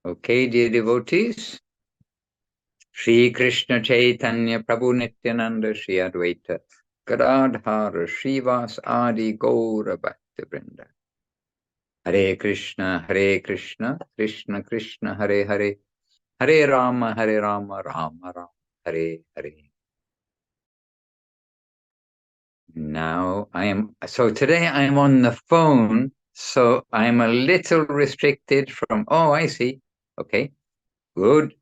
Okay, dear devotees, Shri Krishna Chaitanya Prabhu Nityananda Shri Advaita Gadadhara Srivas Adi Gaura Bhakta Vrinda. Hare Krishna, Krishna Krishna, Hare Hare, Hare Rama, Rama Rama, Hare Hare. Now today I'm on the phone, so I'm a little restricted from, I see. Okay, good.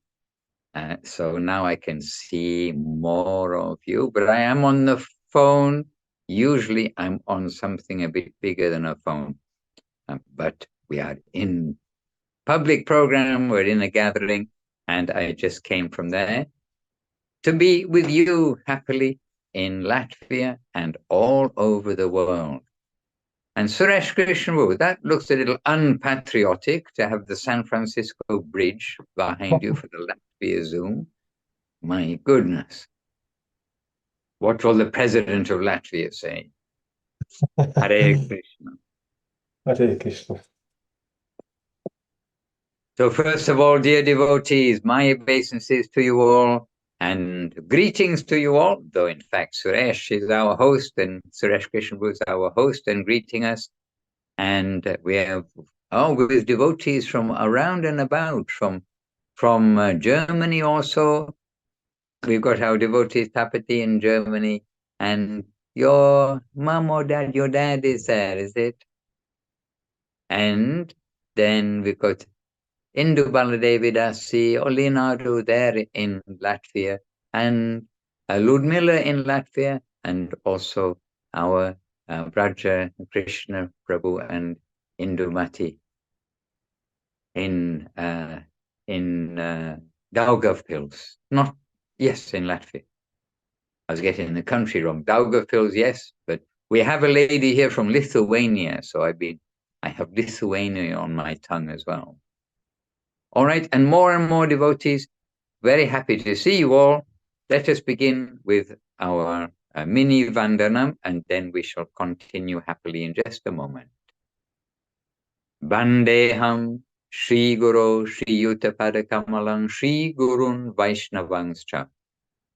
So now I can see more of you, but I am on the phone. Usually I'm on something a bit bigger than a phone, but we are in public program, we're in a gathering, and I just came from there to be with you happily in Latvia and all over the world. And Suresh Krishna, that looks a little unpatriotic to have the San Francisco Bridge behind you for the Latvia Zoom. My goodness. What will the president of Latvia say? Hare Krishna. Hare Krishna. So first of all, dear devotees, my obeisances to you all and greetings to you all, though in fact Suresh is our host and Suresh Krishna is our host and greeting us. And we have, with devotees from around and about, from Germany also. We've got our devotees Tapati in Germany, and your mom or dad, your dad is there, is it? And then we've got Indu Baladevidasi or Leonardo there in Latvia, and Ludmila in Latvia, and also our Braja Krishna Prabhu and Indumati in Daugavpils. In Latvia. I was getting the country wrong. Daugavpils, yes, but we have a lady here from Lithuania, so I have Lithuania on my tongue as well. All right, and more devotees. Very happy to see you all. Let us begin with our mini Vandanam, and then we shall continue happily in just a moment. Vandeham Shri Guru Shri Yuttapada Kamalam Shri Gurun Vaishnavangscha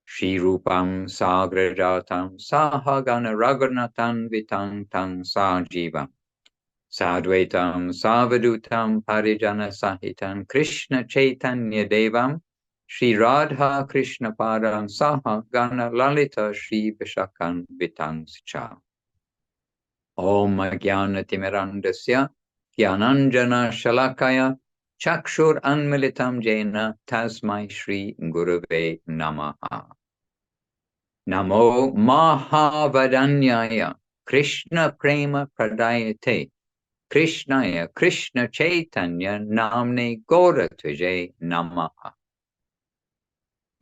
Shri Rupam Sagrajatam Sahagana Raghunathan Vitang Tang Sajivam Sadvaitam Savadutam Parijana Sahitam Krishna Chaitanya Devam Shri Radha Krishna Padam Sahagana Lalita Shri Vishakan Vitang Cha Om Jnana Timirandasya Jnananjana Shalakaya Chakshur Anmilitam Jena Tasmai Shri Gurave Namaha Namo Mahavadanyaya Krishna Prema Pradayate Krishnaya Krishna Chaitanya Namne Goratvaje Namaha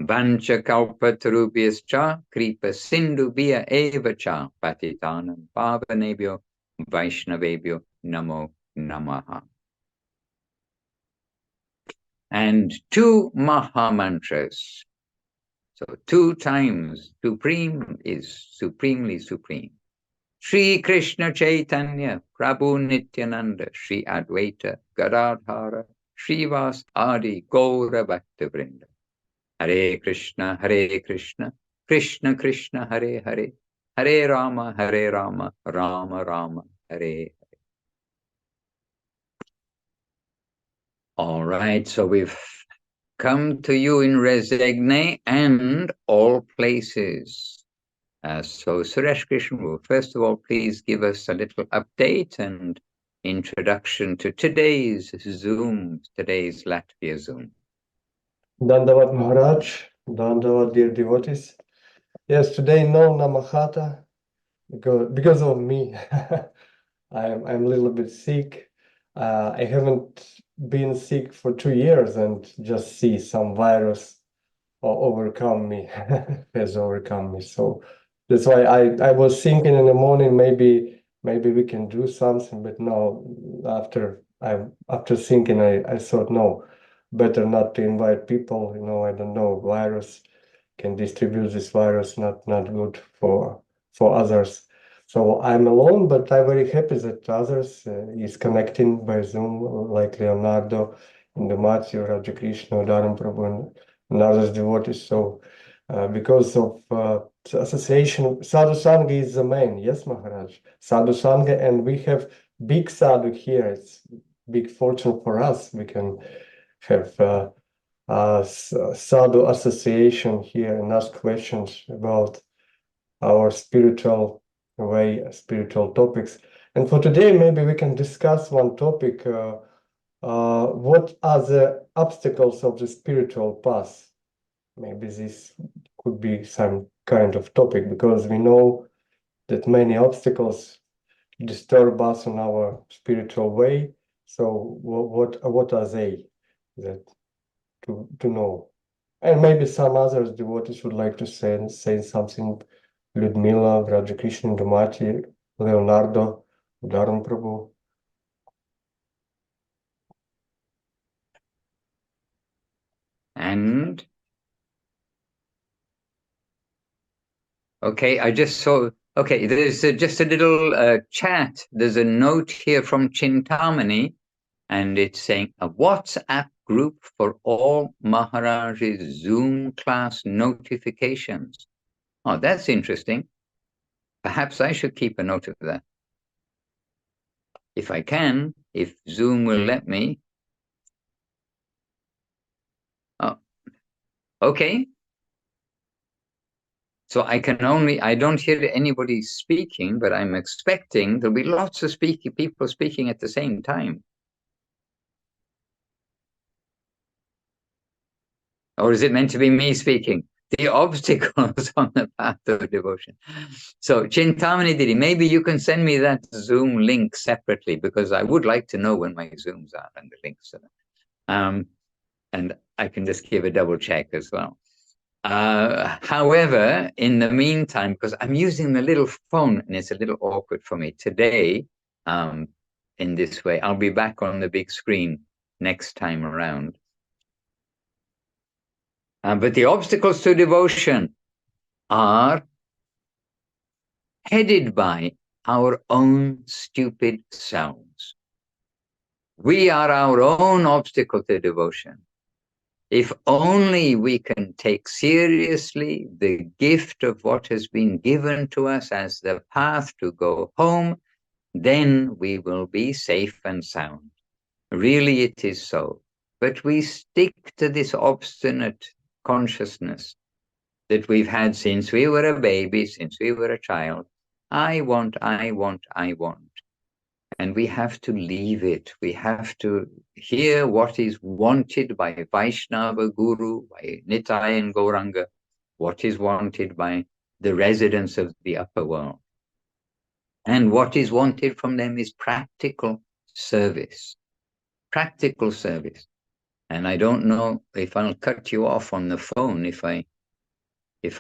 Vancha Kalpatarubhyascha Kripa Sindhubhya Evacha Patitanam Pavanebhyo Vaishnavebhyo Namo Namaha. And two Maha Mantras. So 2 times supreme is supremely supreme. Shri Krishna Chaitanya Prabhu Nityananda Shri Advaita Gadadhara Srivas Adi Gaura Bhakta Vrinda. Hare Krishna, Krishna Krishna, Hare Hare, Hare Rama, Rama Rama, Hare Hare. All right, so we've come to you in Resigne and all places. So Suresh Krishna, first of all, please give us a little update and introduction to today's Zoom, today's Latvia Zoom. Dandavat Maharaj, Dandavat dear devotees. Yes, today no Namahata because of me. I'm a little bit sick. I haven't been sick for 2 years and just see some virus overcome me, has overcome me. So that's why I was thinking in the morning maybe we can do something, but no. After thinking, I thought no, better not to invite people. I don't know, virus can distribute this virus, not good for others. So I'm alone, but I'm very happy that others is connecting by Zoom, like Leonardo the Matthew, Raja Krishna, Dharam Prabhu, and others devotees. So because of association, Sadhu Sangha is the main, yes, Maharaj. Sadhu Sangha, and we have big sadhu here. It's big fortune for us. We can have sadhu association here and ask questions about our spiritual way, spiritual topics. And for today, maybe we can discuss one topic. What are the obstacles of the spiritual path? Maybe this could be some kind of topic, because we know that many obstacles disturb us on our spiritual way. So what are they, that to know? And maybe some others devotees would like to say something. Ludmila, Rajakrishna, Damati, Leonardo, Dharam Prabhu. And okay, I just saw, okay, there's just a little chat. There's a note here from Chintamani, and it's saying a WhatsApp group for all Maharaj's Zoom class notifications. Oh, that's interesting. Perhaps I should keep a note of that. If I can, if Zoom will let me. Oh, okay. So I don't hear anybody speaking, but I'm expecting there'll be lots of people speaking at the same time. Or is it meant to be me speaking? The obstacles on the path of devotion. So Chintamani Didi, maybe you can send me that Zoom link separately, because I would like to know when my Zooms are and the links to them. And I can just give a double check as well. However, in the meantime, because I'm using the little phone and it's a little awkward for me today, in this way, I'll be back on the big screen next time around. But the obstacles to devotion are headed by our own stupid selves. We are our own obstacle to devotion. If only we can take seriously the gift of what has been given to us as the path to go home, then we will be safe and sound. Really, it is so. But we stick to this obstinate consciousness that we've had since we were a baby, since we were a child. I want, I want, I want. And we have to leave it. We have to hear what is wanted by Vaishnava Guru, by Nitai and Gauranga, what is wanted by the residents of the upper world. And what is wanted from them is practical service. Practical service. And I don't know if I'll cut you off on the phone if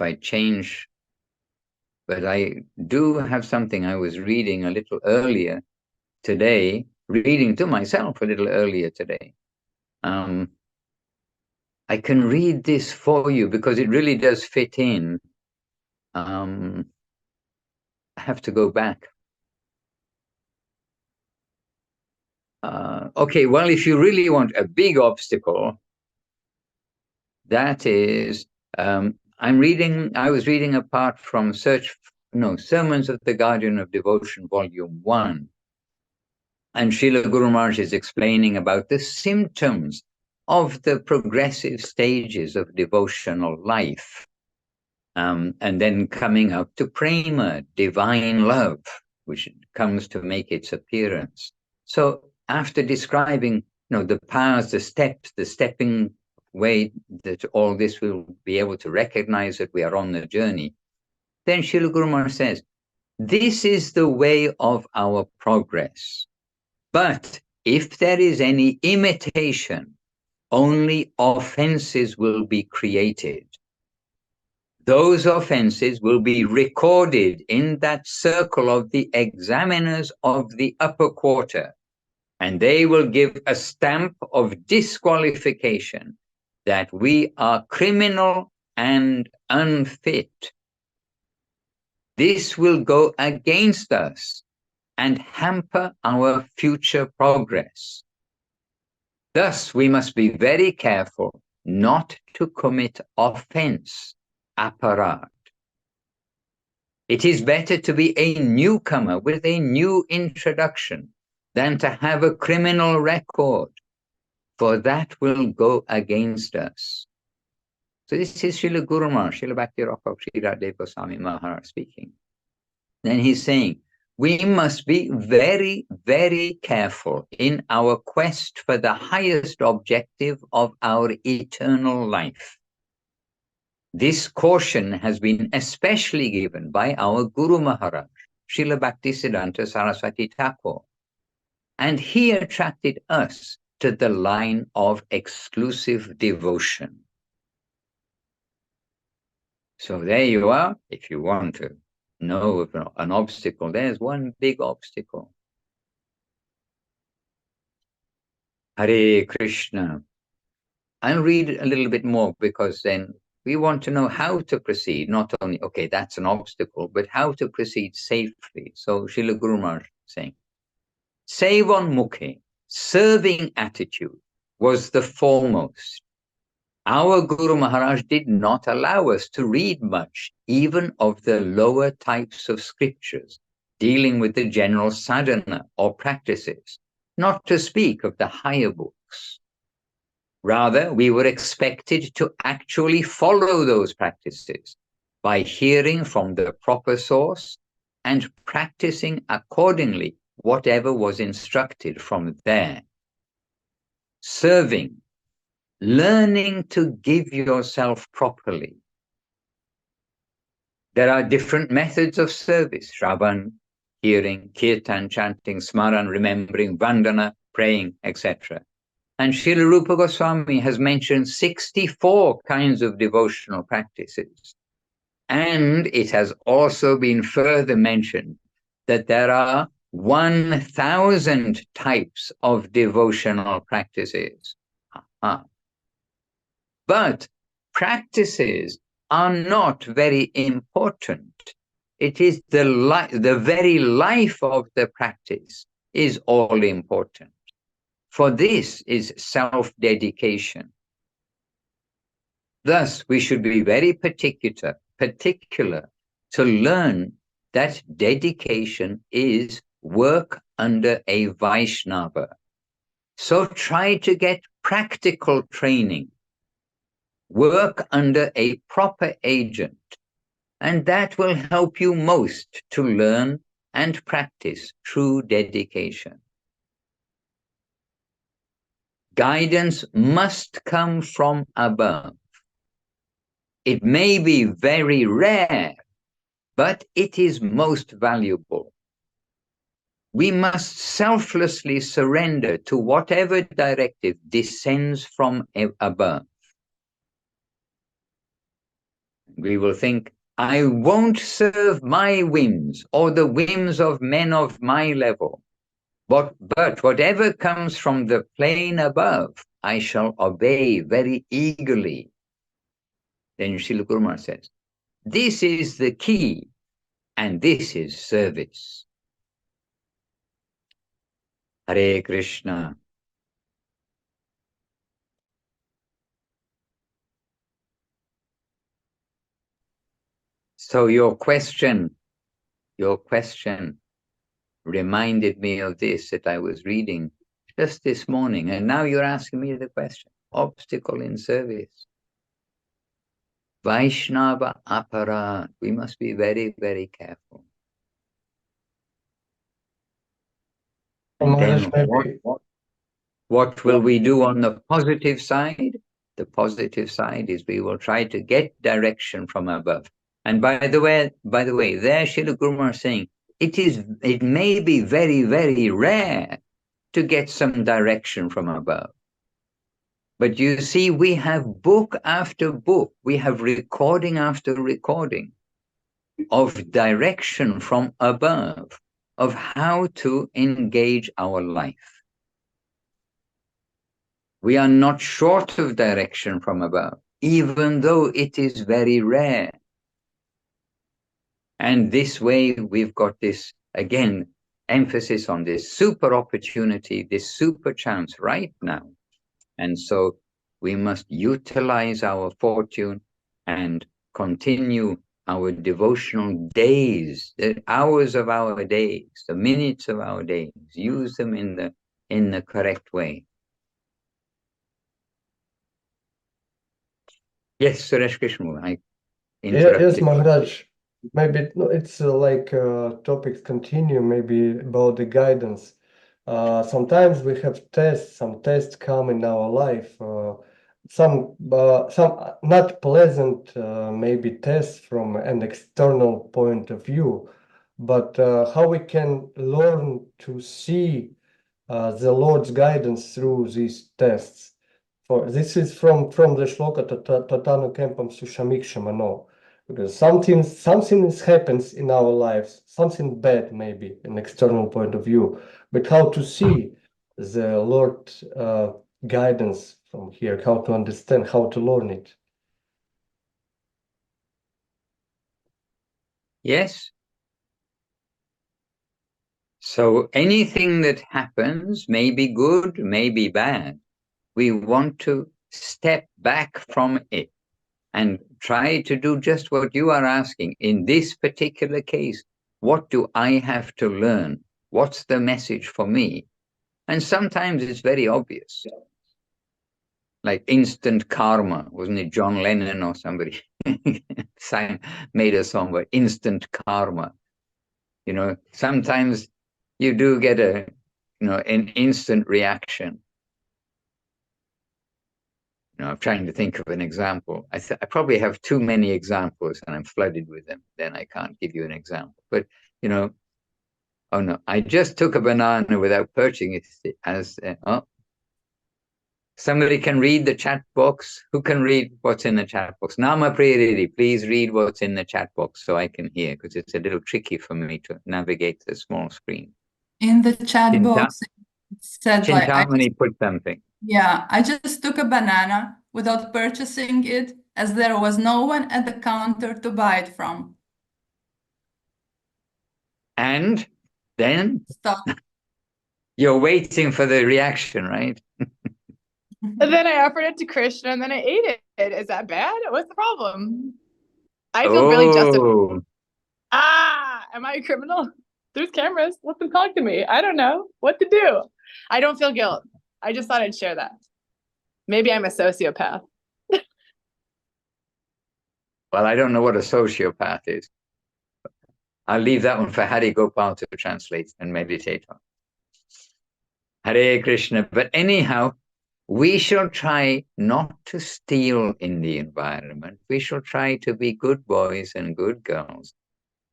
I change, but I do have something I was reading a little earlier today, reading to myself a little earlier today. I can read this for you because it really does fit in. I have to go back. Okay, well, if you really want a big obstacle, that is, I was reading a part from Sermons of the Guardian of Devotion, Volume 1. And Srila Guru Maharaj is explaining about the symptoms of the progressive stages of devotional life. And then coming up to prema, divine love, which comes to make its appearance. So after describing, the paths, the steps, the stepping way that all this will be able to recognize that we are on the journey, then Srila Guru Maharaj says, this is the way of our progress. But if there is any imitation, only offenses will be created. Those offenses will be recorded in that circle of the examiners of the upper quarter, and they will give a stamp of disqualification that we are criminal and unfit. This will go against us and hamper our future progress. Thus, we must be very careful not to commit offense, aparad. It is better to be a newcomer with a new introduction than to have a criminal record, for that will go against us. So this is Srila Guru Maharaj, Srila Bhakti Raka Srila Goswami Maharaj speaking. Then he's saying, we must be very, very careful in our quest for the highest objective of our eternal life. This caution has been especially given by our Guru Maharaj, Srila Bhaktisiddhanta Saraswati Thakur, and he attracted us to the line of exclusive devotion. So there you are, if you want to know of an obstacle, there's one big obstacle. Hare Krishna. I'll read a little bit more because then we want to know how to proceed, not only, okay, that's an obstacle, but how to proceed safely. So Srila Guru Maharaj saying, Sevon Mukhe, serving attitude, was the foremost. Our Guru Maharaj did not allow us to read much, even of the lower types of scriptures, dealing with the general sadhana or practices, not to speak of the higher books. Rather, we were expected to actually follow those practices by hearing from the proper source and practicing accordingly whatever was instructed from there. Serving, learning to give yourself properly. There are different methods of service: Shravan, hearing; Kirtan, chanting; Smaran, remembering; Vandana, praying, etc. And Srila Rupa Goswami has mentioned 64 kinds of devotional practices. And it has also been further mentioned that there are 1,000 types of devotional practices. But practices are not very important. It is the very life of the practice is all important. For this is self-dedication. Thus, we should be very particular to learn that dedication is work under a Vaishnava. So try to get practical training. Work under a proper agent, and that will help you most to learn and practice true dedication. Guidance must come from above. It may be very rare, but it is most valuable. We must selflessly surrender to whatever directive descends from above. We will think, I won't serve my whims or the whims of men of my level. But whatever comes from the plane above, I shall obey very eagerly. Then Srila Guru Maharaj says, this is the key, and this is service. Hare Krishna. So your question reminded me of this that I was reading just this morning, and now you're asking me the question. Obstacle in service. Vaishnava aparad. We must be very, very careful. And then what will we do on the positive side? The positive side is we will try to get direction from above. And by the way, there Srila Guru Maharaj is saying, it may be very, very rare to get some direction from above. But you see, we have book after book, we have recording after recording of direction from above, of how to engage our life. We are not short of direction from above, even though it is very rare. And this way we've got this, again, emphasis on this super opportunity, this super chance right now And so we must utilize our fortune and continue our devotional days, the hours of our days, the minutes of our days, use them in the correct way. Yes, Suresh Krishna, I interrupted. Yes, Maharaj. Maybe it's like topics continue, maybe about the guidance. Sometimes we have tests, some tests come in our life, some not pleasant, maybe tests from an external point of view, but how we can learn to see the Lord's guidance through these tests. For this is from the shloka Tatanu Kempam Sushamikshama. Because something happens in our lives, something bad maybe, an external point of view, but how to see the Lord guidance from here, how to understand, how to learn it. Yes. So anything that happens may be good, may be bad. We want to step back from it and try to do just what you are asking. In this particular case, what do I have to learn? What's the message for me? And sometimes it's very obvious. Like instant karma, wasn't it John Lennon or somebody made a song about instant karma? You know, sometimes you do get an instant reaction. I'm trying to think of an example. I probably have too many examples and I'm flooded with them. Then I can't give you an example. But, oh no, I just took a banana without purchasing it somebody can read the chat box. Who can read what's in the chat box? Nama Priyariri, please read what's in the chat box so I can hear, because it's a little tricky for me to navigate the small screen. In the chat box, it said Chintamani put something. Yeah, I just took a banana without purchasing it, as there was no one at the counter to buy it from. And then Stop. you're waiting for the reaction, right? And then I offered it to Krishna and then I ate it. Is that bad? What's the problem? I feel really justified. Am I a criminal? There's cameras. Let them talk to me. I don't know what to do. I don't feel guilt. I just thought I'd share that. Maybe I'm a sociopath. Well, I don't know what a sociopath is. I'll leave that one for Hari Gopal to translate and meditate on. Hare Krishna. But anyhow, we shall try not to steal in the environment. We shall try to be good boys and good girls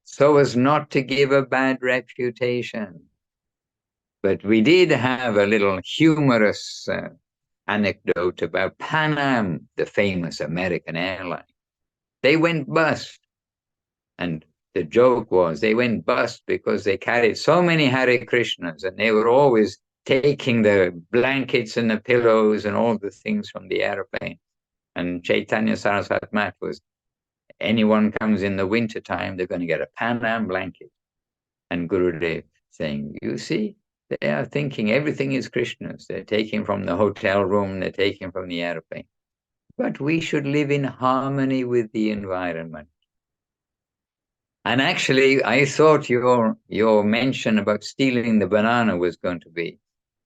so as not to give a bad reputation. But we did have a little humorous anecdote about Pan Am, the famous American airline. They went bust. And the joke was they went bust because they carried so many Hare Krishnas and they were always taking the blankets and the pillows and all the things from the airplane. And Chaitanya Saraswat Mat was, anyone comes in the wintertime, they're going to get a Pan Am blanket. And Gurudev saying, you see, they are thinking everything is Krishna's. They're taking from the hotel room, they're taking from the airplane. But we should live in harmony with the environment. And actually, I thought your mention about stealing the banana was going to be,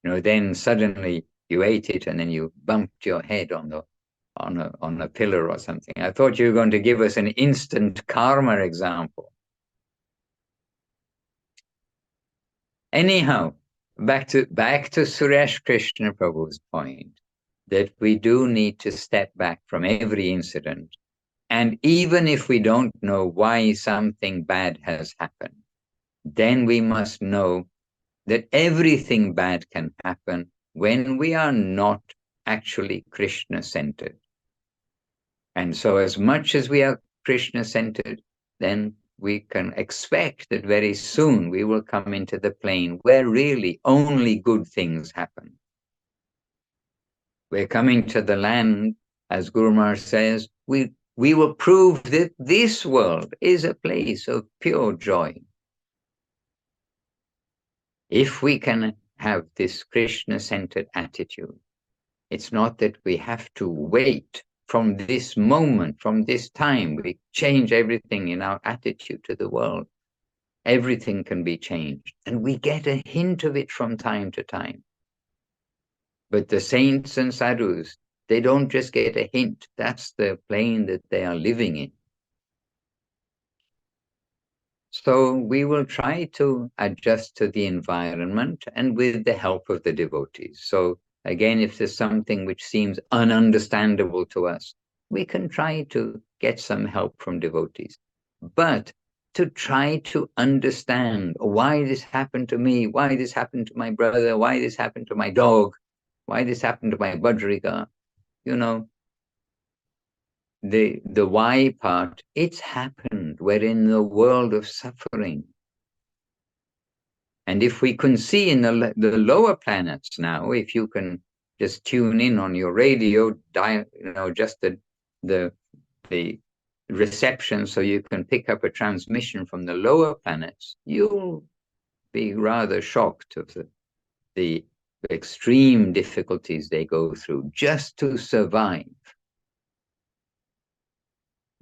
then suddenly you ate it and then you bumped your head on a pillar or something. I thought you were going to give us an instant karma example. Anyhow, back to Suresh Krishna Prabhu's point that we do need to step back from every incident. And even if we don't know why something bad has happened, then we must know that everything bad can happen when we are not actually Krishna-centered. And so as much as we are Krishna-centered, then we can expect that very soon we will come into the plane where really only good things happen. We're coming to the land, as Guru Maharaj says, we will prove that this world is a place of pure joy. If we can have this Krishna-centered attitude. It's not that we have to wait from this moment, from this time. We change everything in our attitude to the world. Everything can be changed. And we get a hint of it from time to time. But the saints and sadhus, they don't just get a hint. That's the plane that they are living in. So we will try to adjust to the environment and with the help of the devotees. So again, if there's something which seems ununderstandable to us, we can try to get some help from devotees. But to try to understand why this happened to me, why this happened to my brother, why this happened to my dog, why this happened to my Bajrika, you know, the why part, it's happened. We're in the world of suffering. And if we can see in the lower planets now, if you can just tune in on your radio, just the reception, so you can pick up a transmission from the lower planets, you'll be rather shocked of the extreme difficulties they go through just to survive,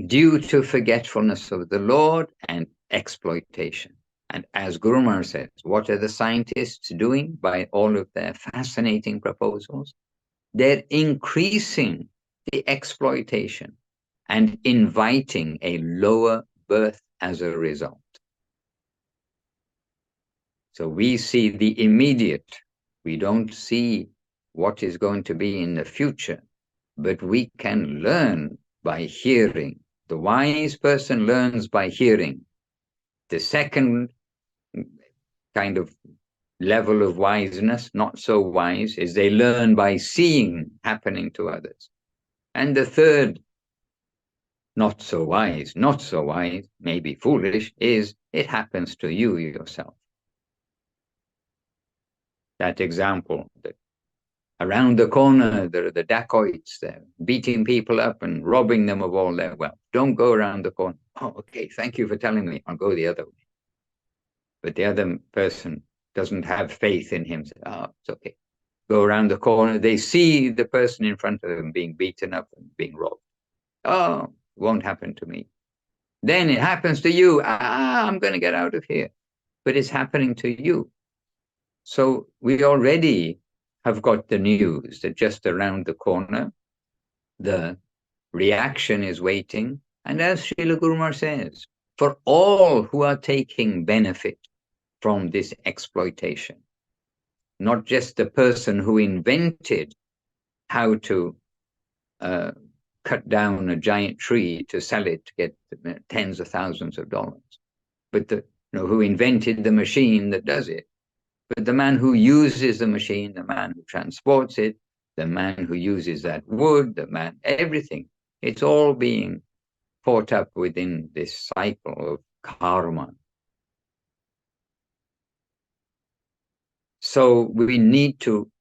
due to forgetfulness of the Lord and exploitation. And as Guru Maharaj says, what are the scientists doing by all of their fascinating proposals? They're increasing the exploitation and inviting a lower birth as a result. So we see the immediate. We don't see what is going to be in the future, but we can learn by hearing. The wise person learns by hearing. The second kind of level of wiseness, not so wise, is they learn by seeing happening to others. And the third, not so wise, maybe foolish, is it happens to you yourself. That example, that around the corner, there are the dacoits there, beating people up and robbing them of all their wealth. Don't go around the corner. Oh, okay, thank you for telling me. I'll go the other way. But the other person doesn't have faith in him. Say, oh, it's okay. Go around the corner. They see the person in front of them being beaten up and being robbed. Oh, it won't happen to me. Then it happens to you. I'm going to get out of here. But it's happening to you. So we already have got the news that just around the corner, the reaction is waiting. And as Srila Guru Maharaj says, for all who are taking benefit from this exploitation, not just the person who invented how to cut down a giant tree to sell it to get tens of thousands of dollars, but who invented the machine that does it. But the man who uses the machine, the man who transports it, the man who uses that wood, everything, it's all being caught up within this cycle of karma. So we need to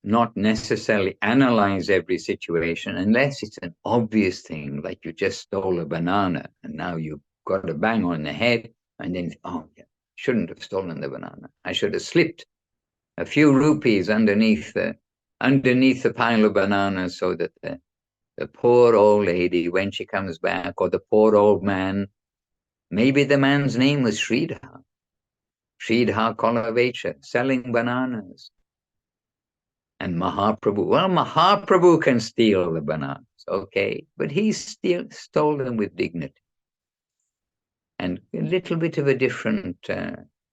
not necessarily analyze every situation unless it's an obvious thing, like you just stole a banana and now you've got a bang on the head, and then, oh, yeah, shouldn't have stolen the banana. I should have slipped a few rupees underneath the pile of bananas so that the poor old lady, when she comes back, or the poor old man, maybe the man's name was Srila Kolavecha, selling bananas. And Mahaprabhu can steal the bananas, okay, but he stole them with dignity. And a little bit of a different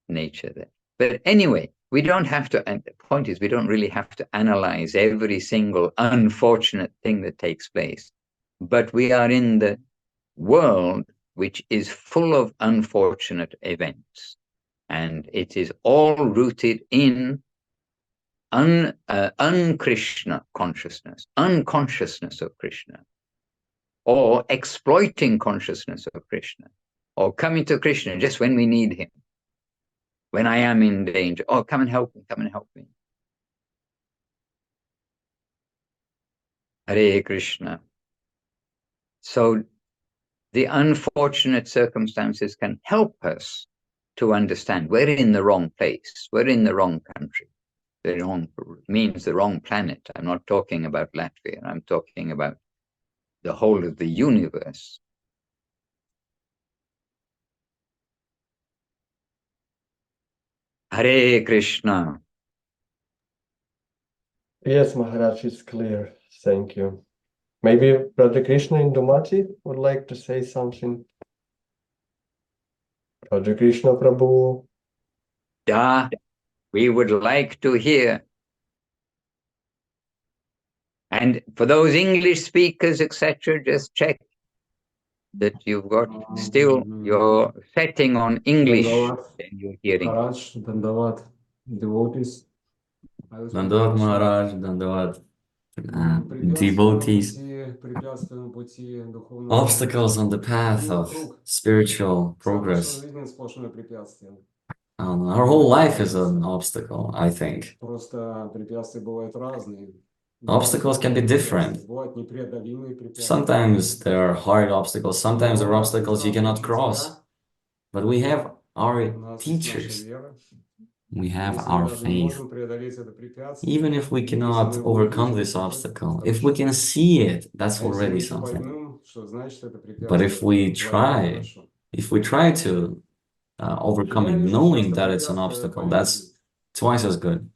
nature there. But anyway, we don't have to, and the point is, we don't really have to analyze every single unfortunate thing that takes place. But we are in the world which is full of unfortunate events. And it is all rooted in un-Krishna consciousness, unconsciousness of Krishna, or exploiting consciousness of Krishna, or coming to Krishna just when we need him, when I am in danger. Oh, come and help me. Hare Krishna. So the unfortunate circumstances can help us to understand we're in the wrong place, we're in the wrong country. means the wrong planet. I'm not talking about Latvia. I'm talking about the whole of the universe. Hare Krishna. Yes, Maharaj, it's clear. Thank you. Maybe Brother Krishna in Dumati would like to say something. Brother Krishna Prabhu. Da, we would like to hear. And for those English speakers, etc., just check that you've got still your setting on English in your hearing. Maharaj, Dandavat, devotees. Dandavat Maharaj, Dandavat devotees. Obstacles on the path of spiritual progress. Our whole life is an obstacle, I think. Obstacles can be different. Sometimes there are hard obstacles, sometimes there are obstacles you cannot cross. But we have our teachers. We have our faith. Even if we cannot overcome this obstacle, if we can see it, that's already something. But if we try to overcome it, knowing that it's an obstacle, that's twice as good.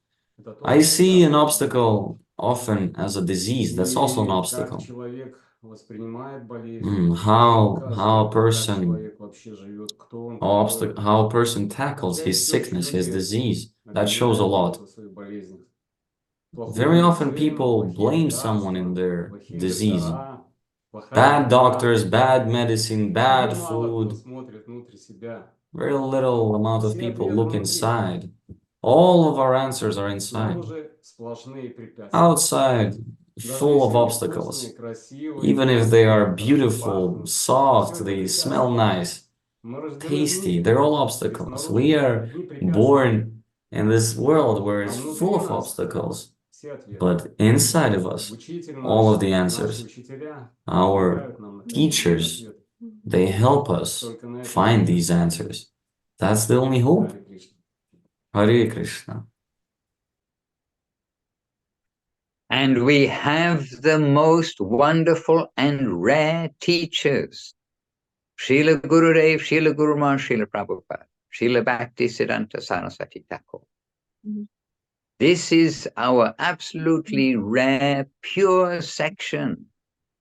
I see an obstacle often as a disease. That's also an obstacle. How a person tackles his sickness, his disease, that shows a lot. Very often people blame someone in their disease. Bad doctors, bad medicine, bad food. Very little amount of people look inside. All of our answers are inside. Outside, full of obstacles. Even if they are beautiful, soft, they smell nice, tasty, they're all obstacles. We are born in this world where it's full of obstacles. But inside of us, all of the answers. Our teachers, they help us find these answers. That's the only hope. Hare Krishna. And we have the most wonderful and rare teachers. Srila Gurudev, Srila Guru Maharaj, Srila Prabhupada, Srila Bhaktisiddhanta Saraswati Thakur. This is our absolutely rare, pure section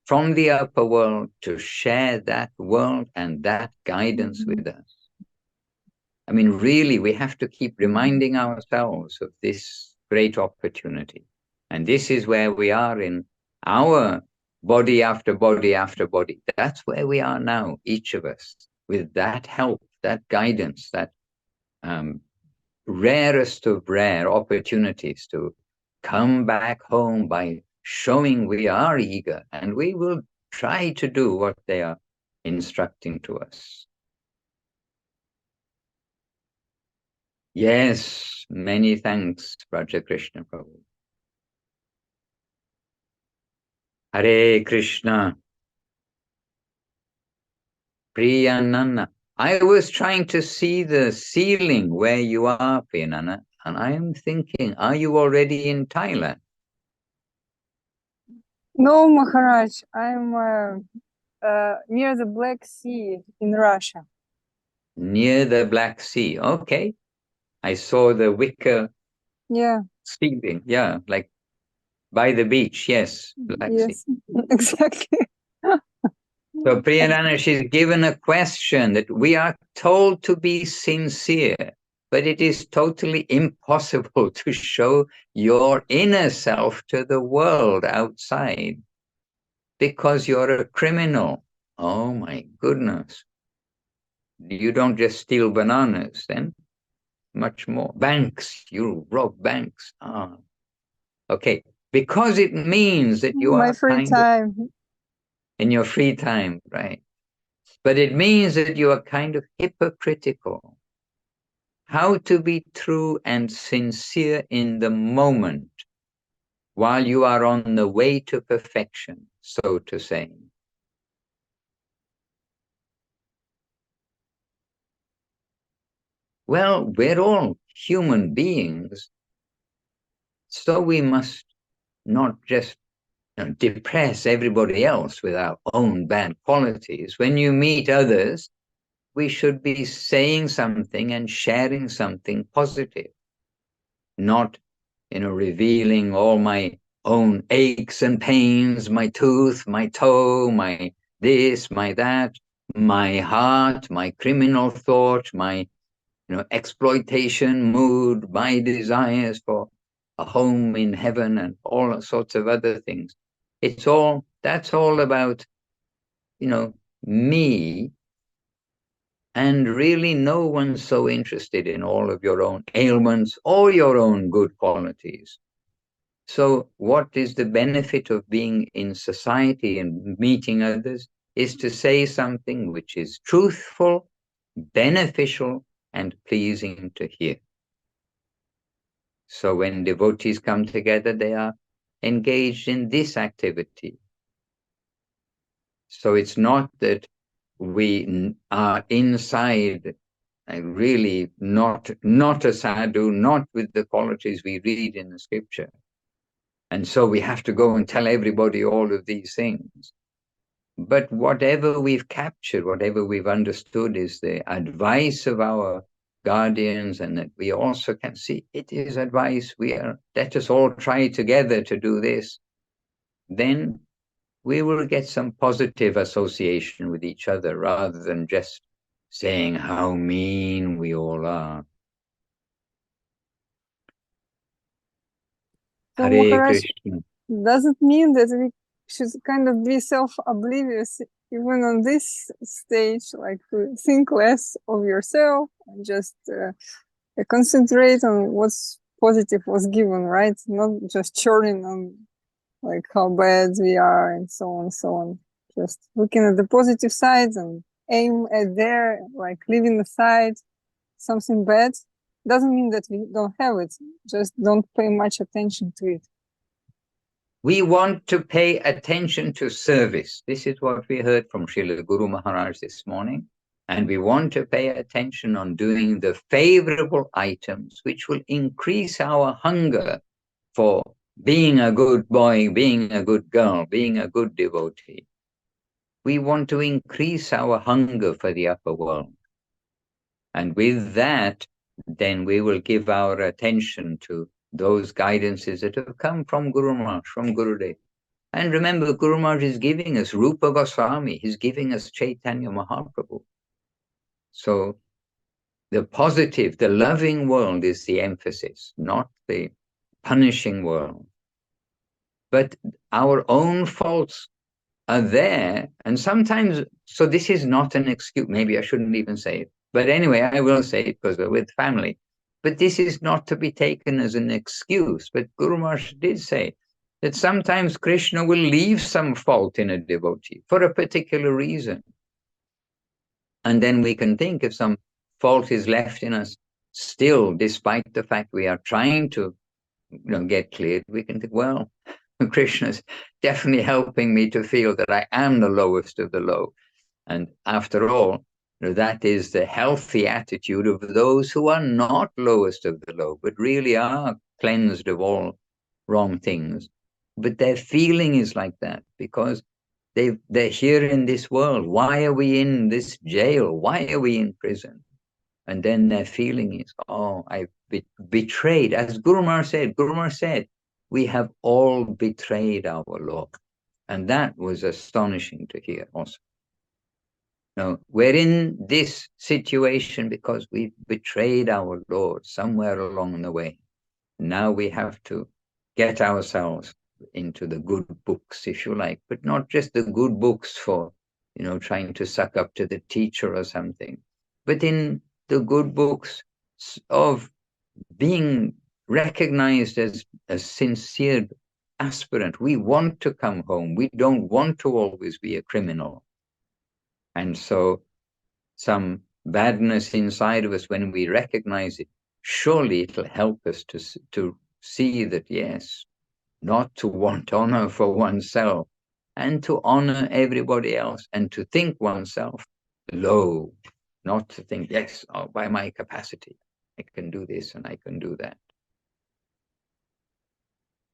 from the upper world to share that world and that guidance with us. I mean, really, we have to keep reminding ourselves of this great opportunity. And this is where we are in our body after body after body. That's where we are now, each of us, with that help, that guidance, that rarest of rare opportunities to come back home by showing we are eager, and we will try to do what they are instructing to us. Yes, many thanks, Raja Krishna Prabhu. Hare Krishna. Priyanana. I was trying to see the ceiling where you are, Priyanana, and I am thinking, are you already in Thailand? No, Maharaj, I'm near the Black Sea in Russia. Near the Black Sea. Okay. I saw the wicker ceiling. Yeah, like by the beach. Yes, Black Sea. Exactly. So Priyanana, she's given a question that we are told to be sincere, but it is totally impossible to show your inner self to the world outside because you're a criminal. Oh my goodness. You don't just steal bananas then, much more. Banks, you rob banks. Ah, okay. Because it means that you My are free time. in your free time, right? But it means that you are kind of hypocritical. How to be true and sincere in the moment while you are on the way to perfection, so to say. Well, we're all human beings, So we must not just depress everybody else with our own bad qualities. When you meet others, we should be saying something and sharing something positive, not revealing all my own aches and pains, my tooth, my toe, my this, my that, my heart, my criminal thought, my exploitation mood, my desires for a home in heaven and all sorts of other things. That's all about, me, and really no one's so interested in all of your own ailments or your own good qualities. So what is the benefit of being in society and meeting others is to say something which is truthful, beneficial, and pleasing to hear. So when devotees come together, they are engaged in this activity. So it's not that we are inside really not a sadhu, not with the qualities we read in the scripture. And so we have to go and tell everybody all of these things. But whatever we've captured, whatever we've understood is the advice of our guardians, and that we also can see it is advice. Let us all try together to do this. Then we will get some positive association with each other rather than just saying how mean we all are. So Hare Maharaj, Krishna. does it mean that we should kind of be self-oblivious even on this stage, like to think less of yourself and just concentrate on what's positive was given, right? Not just churning on like how bad we are and so on and so on. Just looking at the positive sides and aim at there, like leaving aside something bad. Doesn't mean that we don't have it, just don't pay much attention to it. We want to pay attention to service. This is what we heard from Srila Guru Maharaj this morning. And we want to pay attention on doing the favorable items, which will increase our hunger for being a good boy, being a good girl, being a good devotee. We want to increase our hunger for the upper world. And with that, then we will give our attention to those guidances that have come from Guru Maharaj, from Gurudev. And remember, Guru Maharaj is giving us Rupa Goswami, he's giving us Chaitanya Mahaprabhu. So the positive, the loving world is the emphasis, not the punishing world. But our own faults are there, and sometimes, so this is not an excuse, maybe I shouldn't even say it, but anyway, I will say it because we're with family. But this is not to be taken as an excuse. But Guru Maharaj did say that sometimes Krishna will leave some fault in a devotee for a particular reason. And then we can think if some fault is left in us still, despite the fact we are trying to get cleared, we can think, well, Krishna's definitely helping me to feel that I am the lowest of the low. And after all, that is the healthy attitude of those who are not lowest of the low, but really are cleansed of all wrong things. But their feeling is like that because they're here in this world. Why are we in this jail? Why are we in prison? And then their feeling is, oh, I've betrayed. As Guru Maharaj said, we have all betrayed our Lord. And that was astonishing to hear also. No, we're in this situation because we've betrayed our Lord somewhere along the way. Now we have to get ourselves into the good books, if you like, but not just the good books for, trying to suck up to the teacher or something, but in the good books of being recognized as a sincere aspirant. We want to come home. We don't want to always be a criminal. And so some badness inside of us, when we recognize it, surely it'll help us to see that, yes, not to want honor for oneself and to honor everybody else and to think oneself low, not to think, yes, by my capacity, I can do this and I can do that.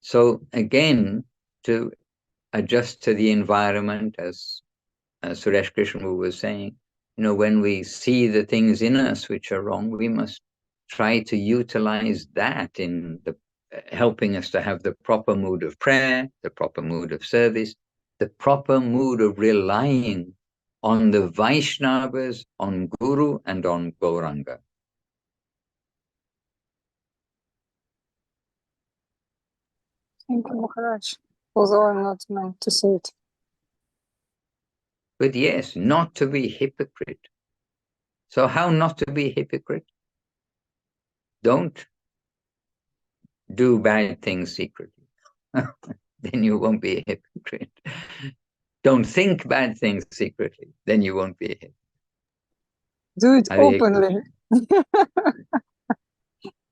So again, to adjust to the environment, as Suresh Krishna was saying, when we see the things in us which are wrong, we must try to utilize that in the helping us to have the proper mood of prayer, the proper mood of service, the proper mood of relying on the Vaishnavas, on Guru, and on Gauranga. Thank you, Maharaj. Although I'm not meant to say it. But yes, not to be hypocrite. So how not to be hypocrite? Don't do bad things secretly. Then you won't be a hypocrite. Don't think bad things secretly. Then you won't be a hypocrite. Do it Hare openly.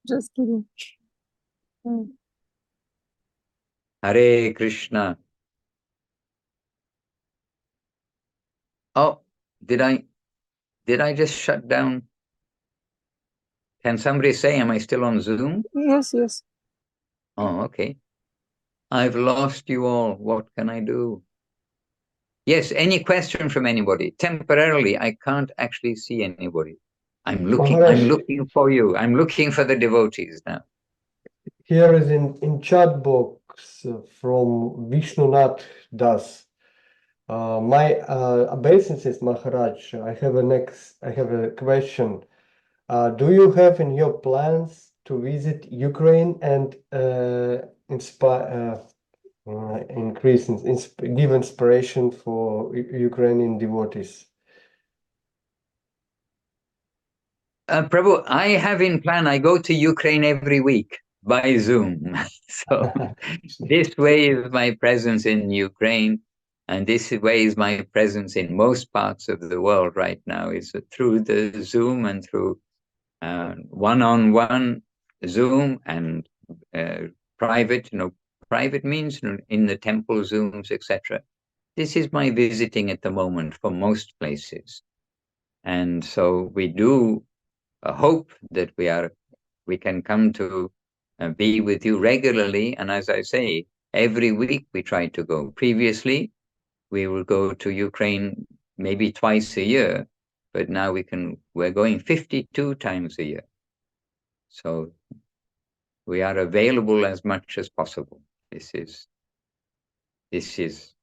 Just kidding. Hare Krishna. Oh, did I just shut down? Can somebody say, am I still on Zoom? Yes, yes. Oh, okay. I've lost you all. What can I do? Yes, any question from anybody? Temporarily, I can't actually see anybody. I'm looking for you. I'm looking for the devotees now. Here is in chat box from Vishnunath Das. My obeisances, Maharaj. I have a question. Do you have in your plans to visit Ukraine and give inspiration for Ukrainian devotees? Prabhu, I have in plan, I go to Ukraine every week by Zoom. So this way is my presence in Ukraine, and this way is my presence in most parts of the world right now, is through the Zoom and through one-on-one Zoom and private, private means in the temple Zooms, etc. This is my visiting at the moment for most places. And so we do hope that we can come to be with you regularly. And as I say, every week we try to go. Previously, we will go to Ukraine maybe twice a year, but now we're going 52 times a year. So we are available as much as possible. This is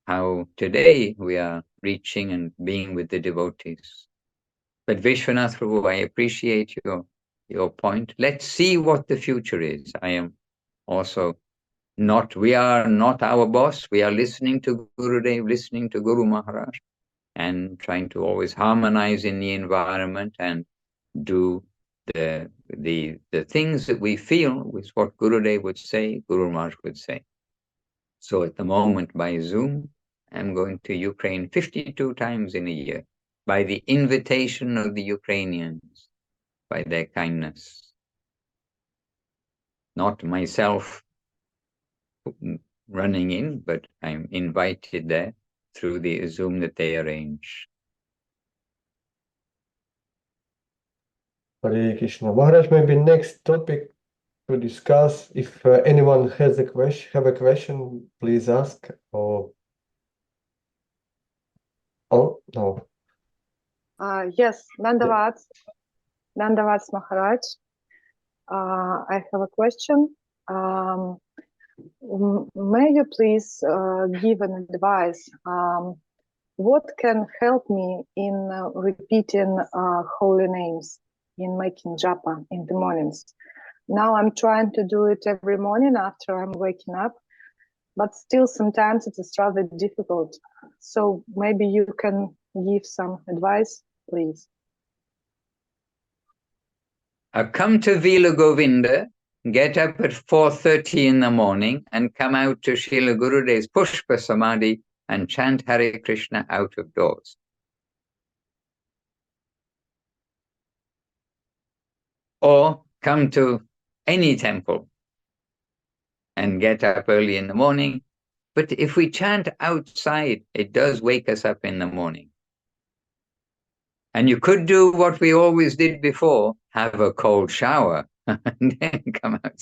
how today we are reaching and being with the devotees. But Vishwanath Prabhu, I appreciate your point. Let's see what the future is. I am also we are not our boss. We are listening to Gurudev, listening to Guru Maharaj, and trying to always harmonize in the environment and do the things that we feel with what Gurudev would say, Guru Maharaj would say. So at the moment by Zoom, I'm going to Ukraine 52 times in a year by the invitation of the Ukrainians, by their kindness. Not myself running in, but I'm invited there through the Zoom that they arrange. Hare Krishna. Maharaj, maybe next topic to discuss. If anyone has a question, please ask. Oh no. Yes, Dandavats Maharaj. I have a question. May you please give an advice? What can help me in repeating holy names, in making japa in the mornings? Now I'm trying to do it every morning after I'm waking up, but still sometimes it is rather difficult. So maybe you can give some advice, please. Come to Vila Govinda, get up at 4:30 in the morning and come out to Srila Gurudev's Pushpa Samadhi and chant Hare Krishna out of doors. Or come to any temple and get up early in the morning. But if we chant outside, it does wake us up in the morning. And you could do what we always did before, have a cold shower and then come out.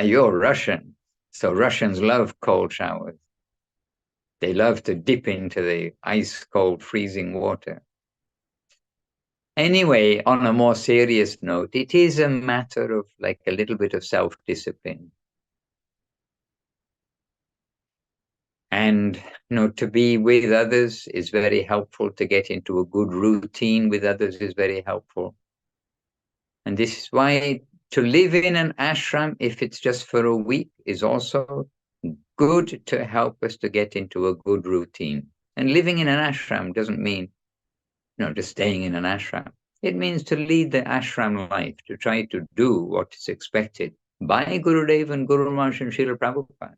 You're Russian. So Russians love cold showers. They love to dip into the ice cold freezing water. Anyway, on a more serious note, it is a matter of like a little bit of self-discipline. And, to be with others is very helpful. To get into a good routine with others is very helpful. And this is why to live in an ashram, if it's just for a week, is also good to help us to get into a good routine. And living in an ashram doesn't mean, just staying in an ashram. It means to lead the ashram life, to try to do what is expected by Gurudev and Guru Maharaj and Srila Prabhupada.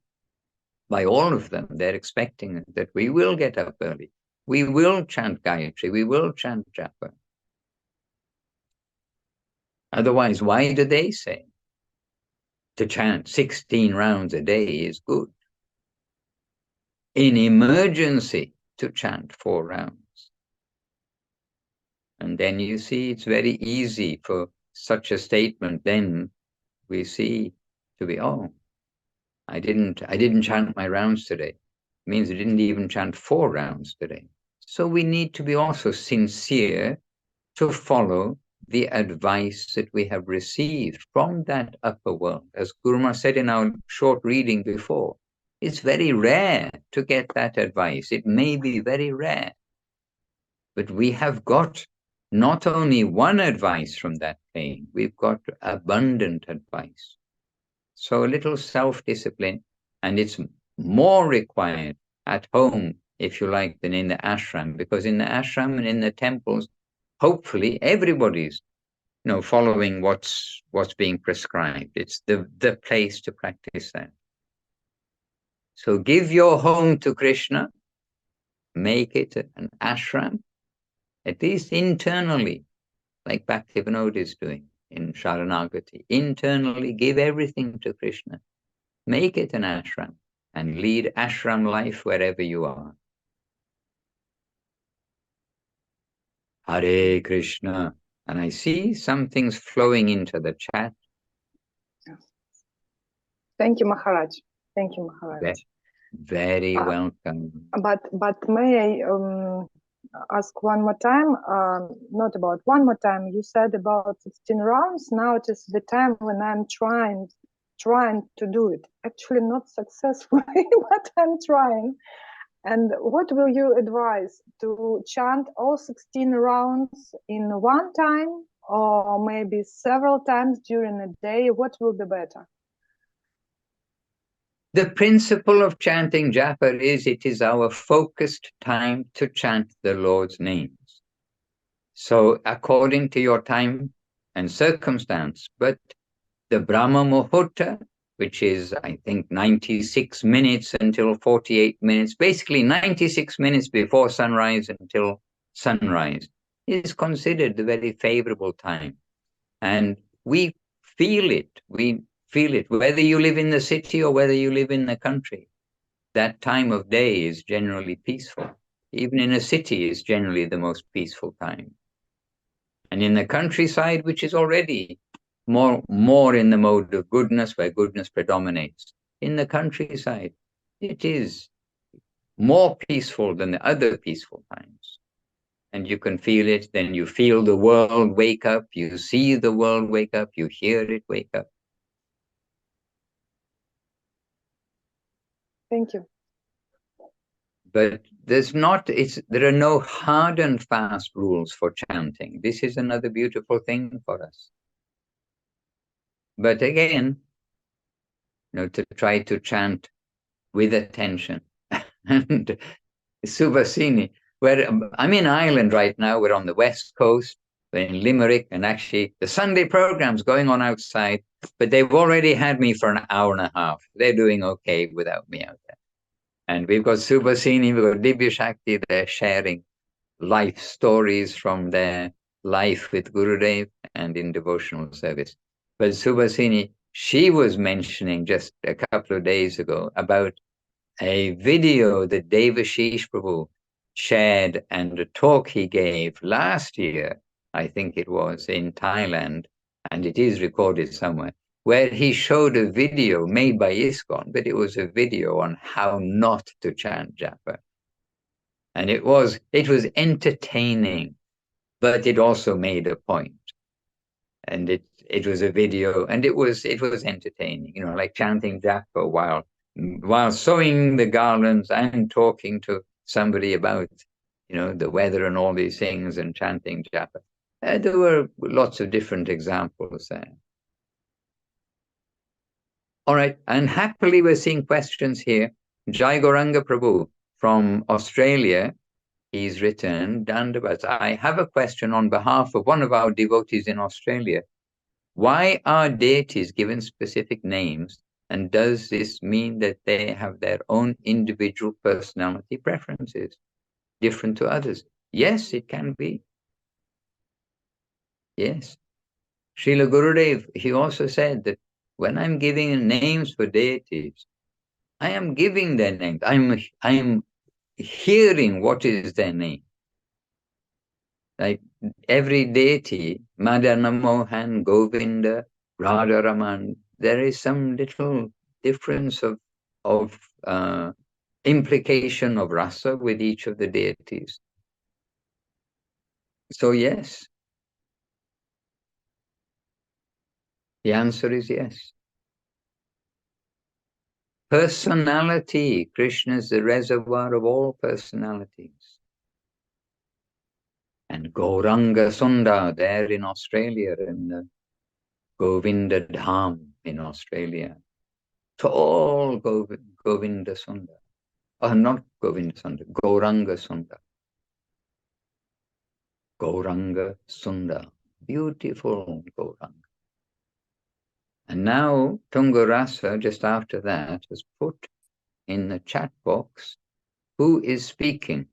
By all of them, they're expecting that we will get up early. We will chant Gayatri. We will chant Japa. Otherwise, why do they say to chant 16 rounds a day is good? In emergency, to chant 4 rounds. And then you see it's very easy for such a statement. Then we see to be, I didn't chant my rounds today. It means I didn't even chant 4 rounds today. So we need to be also sincere to follow the advice that we have received from that upper world. As Guru Maharaj said in our short reading before, it's very rare to get that advice. It may be very rare. But we have got not only one advice from that plane, we've got abundant advice. So a little self-discipline, and it's more required at home, if you like, than in the ashram, because in the ashram and in the temples, hopefully everybody's, following what's being prescribed. It's the place to practice that. So give your home to Krishna, make it an ashram, at least internally, like Bhaktivinoda is doing in Sharanagati. Internally, give everything to Krishna. Make it an ashram and lead ashram life wherever you are. Hare Krishna. And I see some things flowing into the chat. Thank you, Maharaj. Thank you, Maharaj. Very welcome. But may I ask one more time? Not about one more time. You said about 16 rounds. Now it is the time when I'm trying to do it. Actually, not successfully, but I'm trying. And what will you advise? To chant all 16 rounds in one time, or maybe several times during a day? What will be better? The principle of chanting japa is it is our focused time to chant the Lord's names. So according to your time and circumstance, but the Brahma Muhurta, which is, I think, 96 minutes until 48 minutes, basically 96 minutes before sunrise until sunrise, is considered the very favorable time. And we feel it. We feel it, whether you live in the city or whether you live in the country. That time of day is generally peaceful. Even in a city is generally the most peaceful time. And in the countryside, which is already more in the mode of goodness, where goodness predominates, in the countryside, it is more peaceful than the other peaceful times. And you can feel it, then you feel the world wake up, you see the world wake up, you hear it wake up. Thank you. But there are no hard and fast rules for chanting. This is another beautiful thing for us. But again, to try to chant with attention. And Subhasini, where I'm in Ireland right now, we're on the West Coast, we're in Limerick, and actually the Sunday program's going on outside, but they've already had me for an hour and a half. They're doing okay without me out there. And we've got Subhasini, we've got Divya Shakti, they're sharing life stories from their life with Gurudev and in devotional service. But Subhasini, she was mentioning just a couple of days ago about a video that Devashish Prabhu shared and a talk he gave last year, I think it was, in Thailand, and it is recorded somewhere, where he showed a video made by ISKCON, but it was a video on how not to chant japa. And it was entertaining, but it also made a point. And it was a video, and it was entertaining, you know, like chanting japa while sewing the garlands and talking to somebody about, you know, the weather and all these things, and chanting japa. There were lots of different examples there. All right, and happily we're seeing questions here. Jai Goranga Prabhu from Australia, he's written, Dandavat, I have a question on behalf of one of our devotees in Australia. Why are deities given specific names, and does this mean that they have their own individual personality preferences, different to others? Yes, it can be. Yes. Srila Gurudev, he also said that when I'm giving names for deities, I am giving their names. I'm hearing what is their name. Like every deity, Madana Mohan, Govinda, Radharaman, there is some little difference of implication of rasa with each of the deities. So yes. The answer is yes. Personality. Krishna is the reservoir of all personalities. And Gauranga Sunda there in Australia, in the Govinda Dham in Australia. Tall Govinda Sunda. Not Govinda Sunda, Gauranga Sunda. Gauranga Sunda. Beautiful Gauranga. And now Tungarasa, just after that, has put in the chat box who is speaking.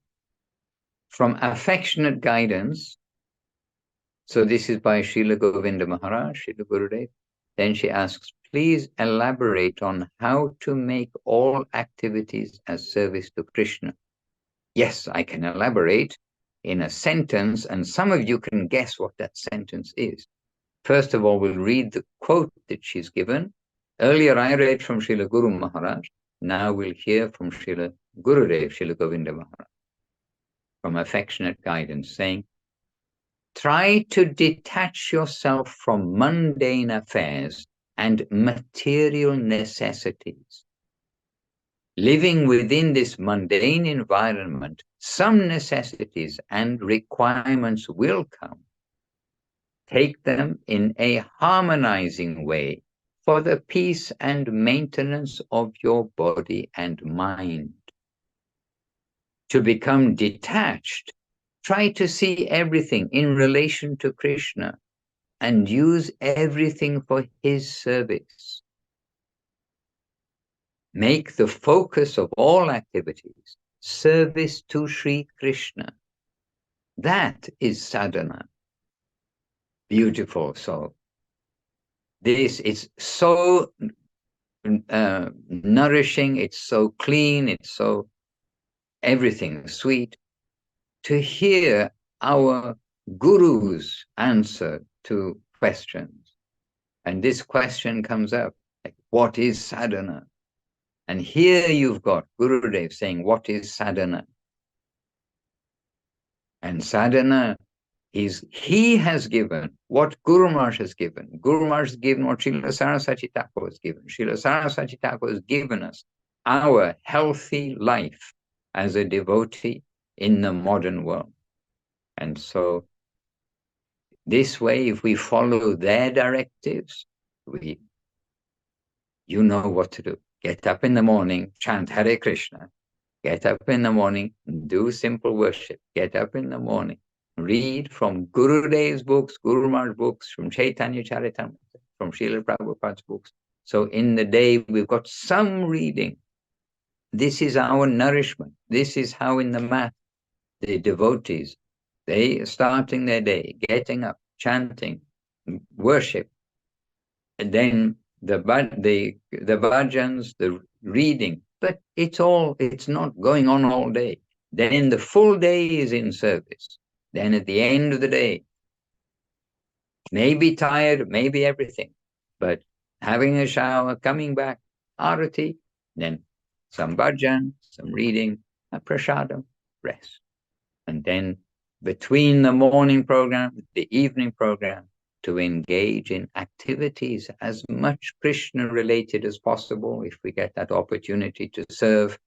From affectionate guidance, so this is by Srila Govinda Maharaj, Srila Gurudev. Then she asks, please elaborate on how to make all activities as service to Krishna. Yes, I can elaborate in a sentence, and some of you can guess what that sentence is. First of all, we'll read the quote that she's given. Earlier, I read from Srila Guru Maharaj. Now we'll hear from Srila Gurudev, Srila Govinda Maharaj, from affectionate guidance, saying, try to detach yourself from mundane affairs and material necessities. Living within this mundane environment, some necessities and requirements will come. Take them in a harmonizing way for the peace and maintenance of your body and mind. To become detached, try to see everything in relation to Krishna and use everything for his service. Make the focus of all activities service to Sri Krishna. That is sadhana. Beautiful. So this is so nourishing, it's so clean, it's so everything sweet to hear our Guru's answer to questions. And this question comes up, like, what is sadhana? And here you've got Gurudev saying, what is sadhana? And sadhana is, he has given what Guru Maharaj has given. Guru Maharaj has given what Srila Saraswati Thakur has given. Srila Saraswati Thakur has given us our healthy life as a devotee in the modern world. And so this way, if we follow their directives, you know what to do. Get up in the morning, chant Hare Krishna. Get up in the morning, do simple worship. Get up in the morning, read from Gurudev's books, Guru Maharaj's books, from Chaitanya Charitamrita, from Srila Prabhupada's books. So in the day, we've got some reading. This is our nourishment. This is how in the mat, the devotees, they are starting their day, getting up, chanting, worship. And then the bhajans, the reading, but it's not going on all day. Then the full day is in service. Then at the end of the day, maybe tired, maybe everything, but having a shower, coming back, arati, then some bhajan, some reading, a prasadam, rest. And then between the morning program, the evening program, to engage in activities as much Krishna related as possible, if we get that opportunity to serve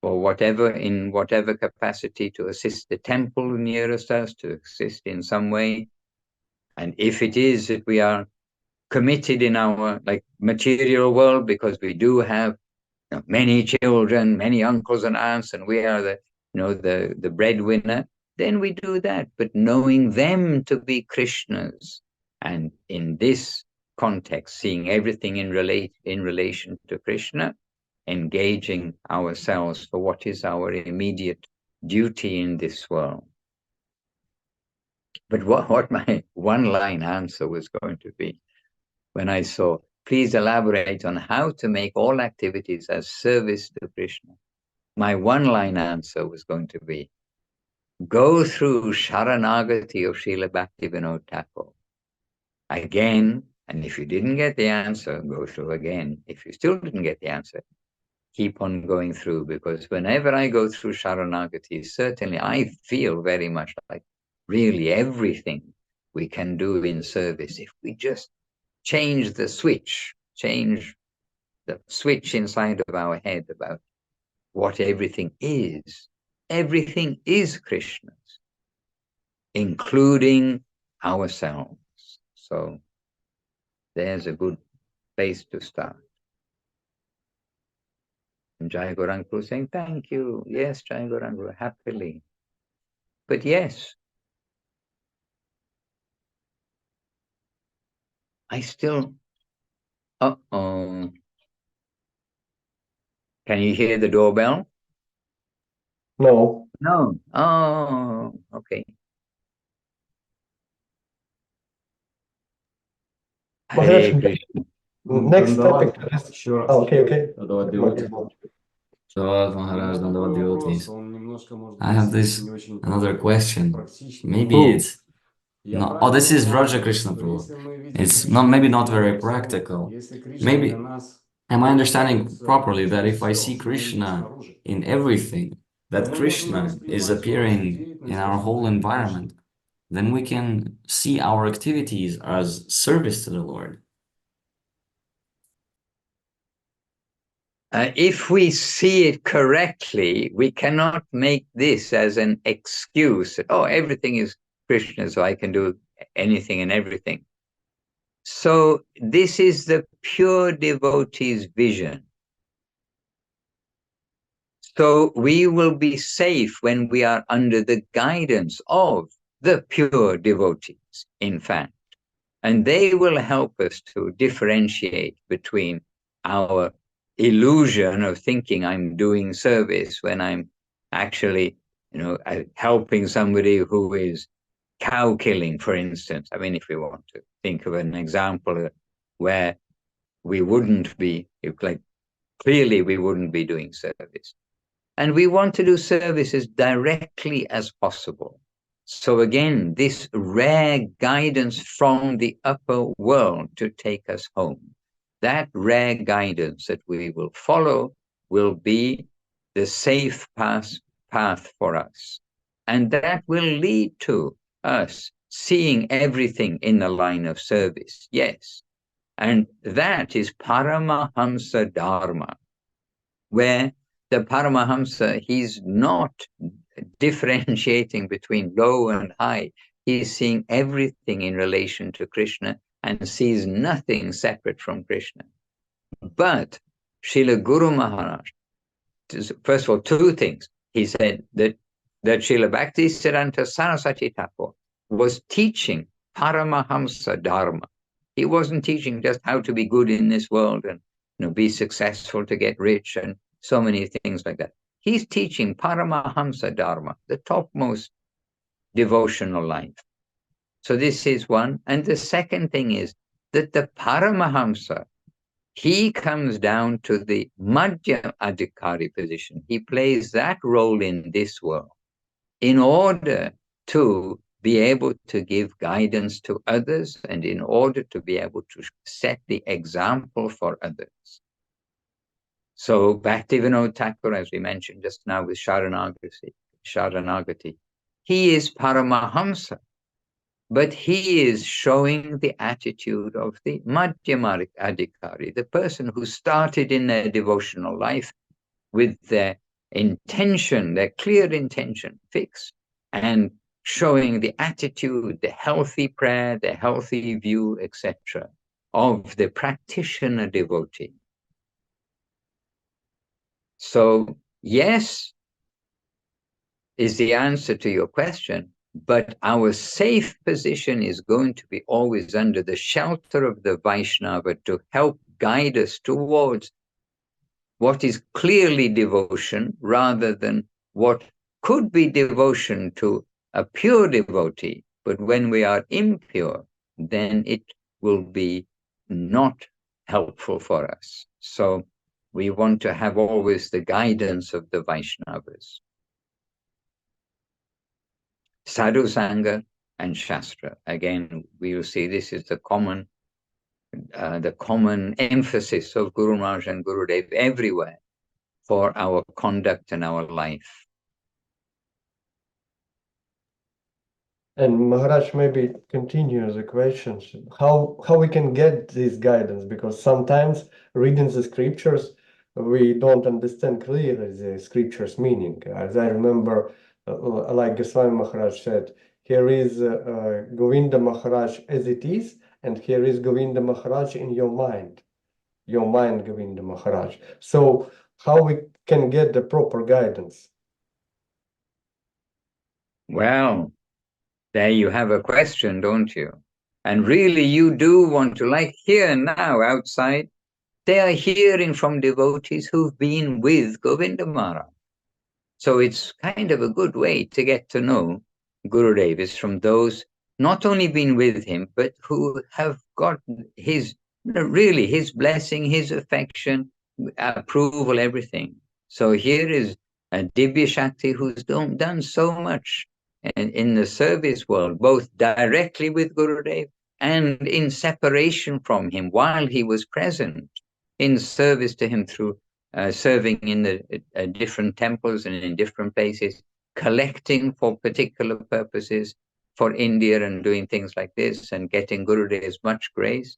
or whatever, in whatever capacity, to assist the temple nearest us, to assist in some way. And if it is that we are committed in our material world, because we do have many children, many uncles and aunts, and we are the breadwinner, then we do that. But knowing them to be Krishnas, and in this context, seeing everything in relation to Krishna, engaging ourselves for what is our immediate duty in this world. But what my one-line answer was going to be, when I saw, please elaborate on how to make all activities as service to Krishna, my one-line answer was going to be, go through Sharanagati of Srila Bhaktivinoda Thakur again, and if you didn't get the answer, go through again. If you still didn't get the answer, keep on going through, because whenever I go through Sharanagati, certainly I feel very much like really everything we can do in service, if we just change the switch inside of our head about what everything is. Everything is Krishna's, including ourselves. So there's a good place to start. And Jai Gauranga saying, thank you. Yes, Jai Gauranga, happily. But yes, I still, uh-oh. Can you hear the doorbell? No. No. Oh, okay. Hare Krishna. Next topic. Okay. Maharaj, I have this another question. Maybe it's no. Oh, this is Raja Krishna Prabhu. It's maybe not very practical. Maybe am I understanding properly that if I see Krishna in everything, that Krishna is appearing in our whole environment, then we can see our activities as service to the Lord? If we see it correctly, we cannot make this as an excuse that, oh, everything is Krishna, so I can do anything and everything. So this is the pure devotee's vision. So we will be safe when we are under the guidance of the pure devotees, in fact. And they will help us to differentiate between our illusion of thinking I'm doing service when I'm actually, helping somebody who is cow killing, for instance. I mean, if we want to think of an example where we wouldn't be, clearly we wouldn't be doing service. And we want to do service as directly as possible. So again, this rare guidance from the upper world to take us home, that rare guidance that we will follow will be the safe path for us. And that will lead to us seeing everything in the line of service, yes. And that is Paramahamsa Dharma, where the Paramahamsa, he's not differentiating between low and high. He's seeing everything in relation to Krishna and sees nothing separate from Krishna. But Srila Guru Maharaj, first of all, two things. He said that Srila Bhaktisiddhanta Saraswati Thakur was teaching Paramahamsa Dharma. He wasn't teaching just how to be good in this world and be successful to get rich and so many things like that. He's teaching Paramahamsa Dharma, the topmost devotional life. So this is one. And the second thing is that the Paramahamsa, he comes down to the Madhya Adhikari position. He plays that role in this world in order to be able to give guidance to others and in order to be able to set the example for others. So Bhaktivinoda Thakur, as we mentioned just now with Sharanagati, he is Paramahamsa, but he is showing the attitude of the Madhyama Adhikari, the person who started in their devotional life with their intention, their clear intention fixed, and showing the attitude, the healthy prayer, the healthy view, etc., of the practitioner devotee. So, yes, is the answer to your question, but our safe position is going to be always under the shelter of the Vaishnava to help guide us towards what is clearly devotion rather than what could be devotion to a pure devotee. But when we are impure, then it will be not helpful for us. So we want to have always the guidance of the Vaishnavas. Sadhu Sangha and Shastra. Again, we will see this is the common emphasis of Guru Maharaj and Gurudev everywhere for our conduct and our life. And Maharaj maybe continue the questions. How we can get this guidance? Because sometimes reading the scriptures, we don't understand clearly the scriptures meaning. As I remember, like Goswami Maharaj said, here is Govinda Maharaj as it is, and here is Govinda Maharaj in your mind Govinda Maharaj. So how we can get the proper guidance? Well, there you have a question, don't you? And really you do want to, like here now outside, they are hearing from devotees who've been with Govinda Maharaj. So it's kind of a good way to get to know Gurudev is from those not only been with him, but who have got his, really his blessing, his affection, approval, everything. So here is a Divya Shakti who's done so much in the service world, both directly with Gurudev and in separation from him while he was present in service to him through serving in the different temples and in different places, collecting for particular purposes for India and doing things like this and getting Gurudev's much grace.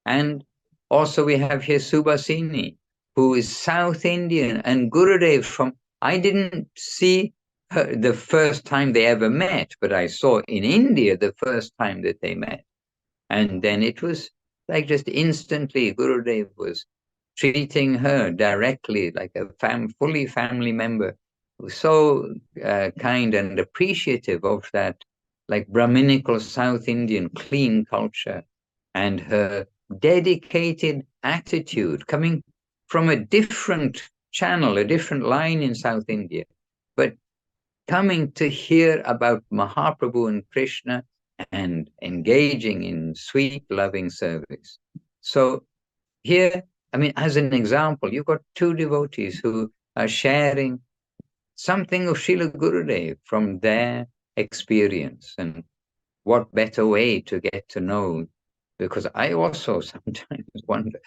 And also we have here Subhasini, who is South Indian, and Gurudev from, I didn't see her the first time they ever met, but I saw in India the first time that they met. And then it was like just instantly Gurudev was treating her directly like a fully family member, was so kind and appreciative of that, like Brahminical South Indian clean culture, and her dedicated attitude coming from a different channel, a different line in South India, but coming to hear about Mahaprabhu and Krishna and engaging in sweet, loving service. So here, I mean, as an example, you've got two devotees who are sharing something of Srila Gurudev from their experience. And what better way to get to know? Because I also sometimes wonder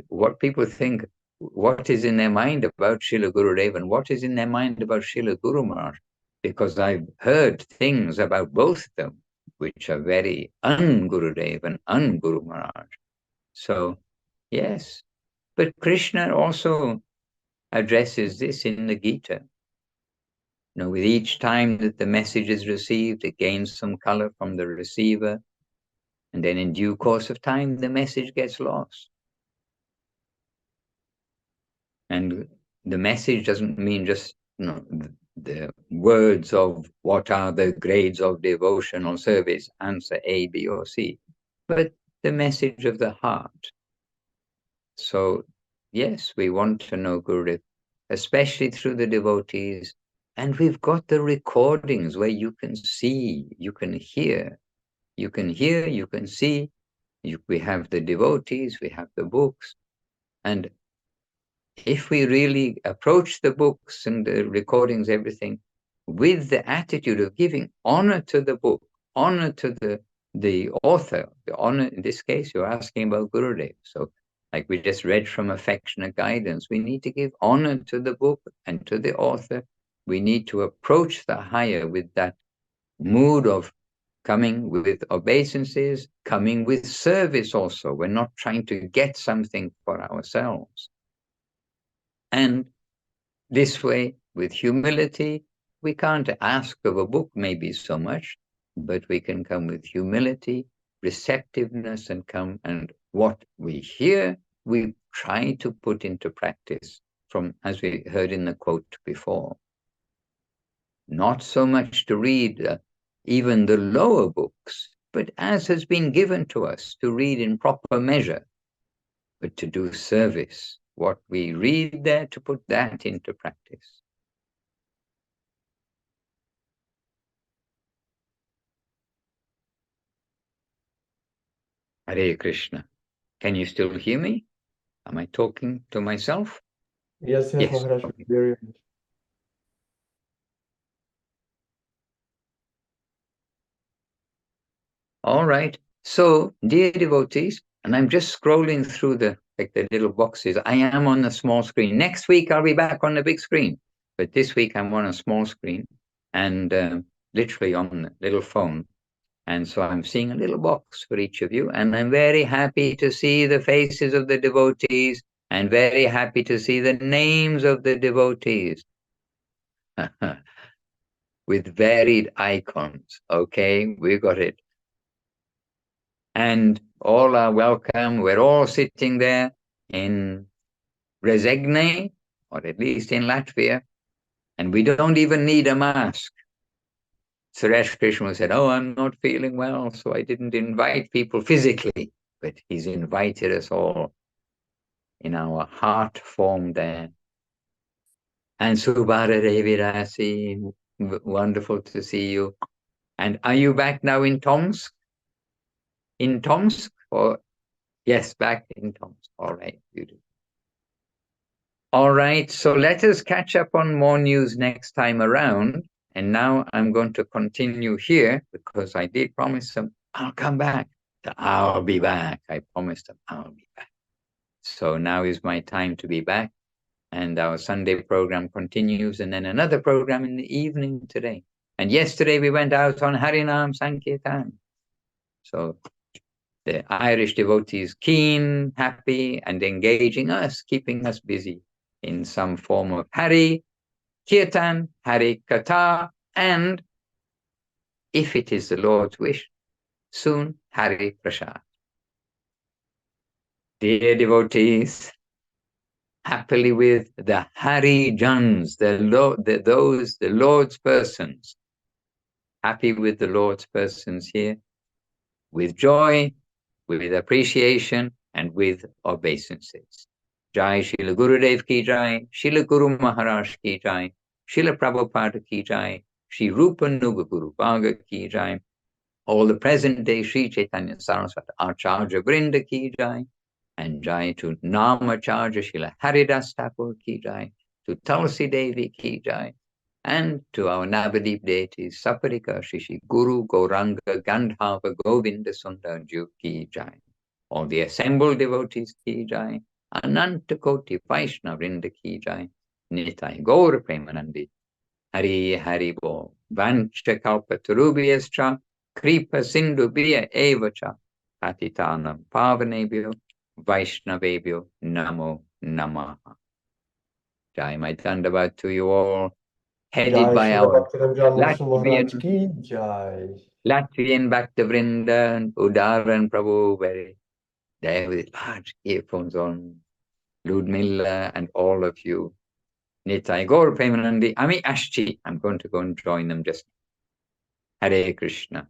what people think, what is in their mind about Srila Gurudev and what is in their mind about Srila Guru Maharaj. Because I've heard things about both of them, which are very un-Gurudev and un-Guru Maharaj. So, yes, but Krishna also addresses this in the Gita. You know, with each time that the message is received, it gains some color from the receiver, and then in due course of time, the message gets lost. And the message doesn't mean just, you know, the words of what are the grades of devotional service, answer A, B, or C, but the message of the heart. So, yes, we want to know Gurudev, especially through the devotees. And we've got the recordings where you can see, you can hear, you can see. We have the devotees, we have the books. And if we really approach the books and the recordings, everything, with the attitude of giving honor to the book, honor to the author, the honor, in this case, you're asking about Gurudev. So like we just read from Affectionate Guidance, we need to give honor to the book and to the author. We need to approach the higher with that mood of coming with obeisances, coming with service also. We're not trying to get something for ourselves. And this way, with humility, we can't ask of a book maybe so much, but we can come with humility, receptiveness, and come, and what we hear, we try to put into practice from, as we heard in the quote before. Not so much to read even the lower books, but as has been given to us to read in proper measure, but to do service. What we read there, to put that into practice. Hare Krishna. Can you still hear me? Am I talking to myself? Yes, Yes. Maharaj, Okay. very good. All right. So, dear devotees, and I'm just scrolling through the little boxes. I am on the small screen. Next week, I'll be back on the big screen. But this week, I'm on a small screen and literally on the little phone. And so I'm seeing a little box for each of you. And I'm very happy to see the faces of the devotees and very happy to see the names of the devotees with varied icons. Okay, we got it. And all are welcome. We're all sitting there in Resegne, or at least in Latvia, and we don't even need a mask. Suresh Krishna said, "Oh, I'm not feeling well, so I didn't invite people physically," but he's invited us all in our heart form there. And Subhara Devi Rasi, wonderful to see you. And are you back now in Tomsk? In Tomsk? Or yes, back in Tomsk. All right, beautiful. All right, so let us catch up on more news next time around. And now I'm going to continue here because I did promise them I'll come back. I'll be back. I promised them I'll be back. So now is my time to be back. And our Sunday program continues, and then another program in the evening today. And yesterday we went out on Harinam Sankirtan. So the Irish devotees keen, happy, and engaging us, keeping us busy in some form of Hari Kirtan, Hari Katha, and if it is the Lord's wish, soon Hari Prasad. Dear devotees, happily with the Hari Jans, the Lord's persons, happy with the Lord's persons here, with joy, with appreciation, and with obeisances. Jai Srila Gurudev ki jai, Srila Guru Maharaj ki jai, Srila Prabhupada ki jai, Sri Rupa Nuga Guru Bhaga ki jai, all the present day Sri Chaitanya Saraswati Acharya Vrinda ki jai, and jai to Namacharya Srila Haridas Thakur ki jai, to Tulsi Devi ki jai, and to our Navadip deities, Saparika Shri Guru Gauranga Gandhava Govinda Sundar Ju ki jai. All the assembled devotees ki jai, Ananta Koti Vaishnava Vrinda ki jai, Nitai Gaur Premanandi, Hari Hari Bo, Vancha Kalpa Tarubhyascha, Kripa Sindhu Bhya Evacha, Patitanam Pavanebhyo, Vaishnavebhyo, Namo Namaha. Jai, my Dandavat to you all, headed Jai by Srila our Bhaktivedanta Maharaj ki jai. Latvian Bhaktivinoda and Udaran Prabhu, very there with large earphones on, Ludmilla and all of you. Nitai Gaur Premanandi, Ami Ashchi. I'm going to go and join them just. Hare Krishna.